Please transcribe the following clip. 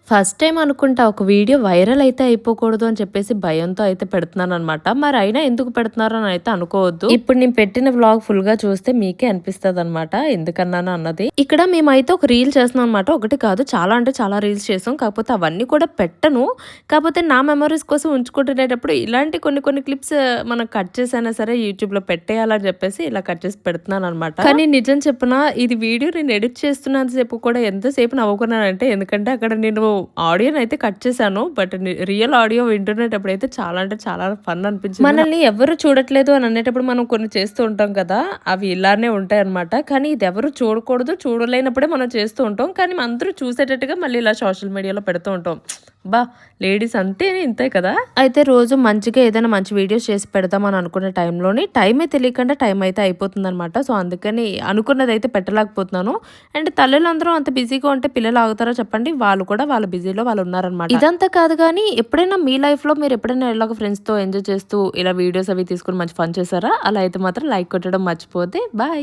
First time అనుకుంటా ఒక video viral అయితే అయిపోకూడదు అని చెప్పేసి భయంతో అయితే పెడుతున్నాననమాట. మరి అయినా ఎందుకు పెడుతున్నారు అని అయితే అనుకోవద్దు. ఇప్పుడు నేను పెట్టిన వ్లాగ్ ఫుల్‌గా చూస్తే మీకే అనిపిస్తదనమాట ఎందుకన్నాను అన్నది. ఇక్కడ మేమైతే ఒక రీల్ చేస్తున్నాం అనమాట. ఒకటి కాదు చాలా అంటే చాలా రీల్స్ చేసాం. కాకపోతే అవన్నీ కూడా పెట్టను. కాకపోతే నా మెమోరీస్ కోసం ఉంచుకుంటునేటప్పుడు ఇలాంటి కొన్ని కొన్ని క్లిప్స్ మనం కట్ చేసైనా సరే యూట్యూబ్‌లో పెట్టేయాలని చెప్పేసి ఇలా కట్ చేసి పెడుతున్నాననమాట. కానీ నిజం చెప్పనా ఇది వీడియో నేను ఎడిట్ చేస్తున్నంత సేపు కూడా ఎంతసేపు నవ్వుకున్నానంటే ఎందుకంటే అక్కడ నేను ఆడియోనైతే కట్ చేశాను. బట్ రియల్ ఆడియో వింటునేటప్పుడైతే చాలా అంటే చాలా ఫన్ అనిపించింది. మనల్ని ఎవరు చూడట్లేదు అని అనేటప్పుడు మనం కొన్ని చేస్తూ ఉంటాం కదా! అవి ఇలానే ఉంటాయన్నమాట. కానీ ఇది ఎవరు చూడకూడదు. చూడలేనప్పుడే మనం చేస్తూ ఉంటాం. కానీ అందరూ చూసేటట్టుగా మళ్ళీ ఇలా సోషల్ మీడియాలో పెడుతూ ఉంటాం. అబ్బా! లేడీస్ అంటే ఇంతే కదా! అయితే రోజు మంచిగా ఏదైనా మంచి వీడియోస్ చేసి పెడదామని అనుకునే టైంలోని టైమే తెలియకుండా టైం అయితే అయిపోతుందనమాట. సో, అందుకని అనుకున్నదైతే పెట్టలేకపోతున్నాను. అండ్ తల్లులందరూ అంత బిజీగా ఉంటే పిల్లలు ఆగుతారా చెప్పండి? వాళ్ళు కూడా వాళ్ళ బిజీలో వాళ్ళు ఉన్నారనమాట. ఇదంతా కాదు గానీ ఎప్పుడైనా మీ లైఫ్‌లో మీరు ఎప్పుడైనా ఇలాగ ఫ్రెండ్స్‌తో ఎంజాయ్ చేస్తూ ఇలా వీడియోస్ అవి తీసుకొని మంచి ఫన్ చేశారా? అలా అయితే మాత్రం లైక్ కొట్టడం మర్చిపోతే బాయ్.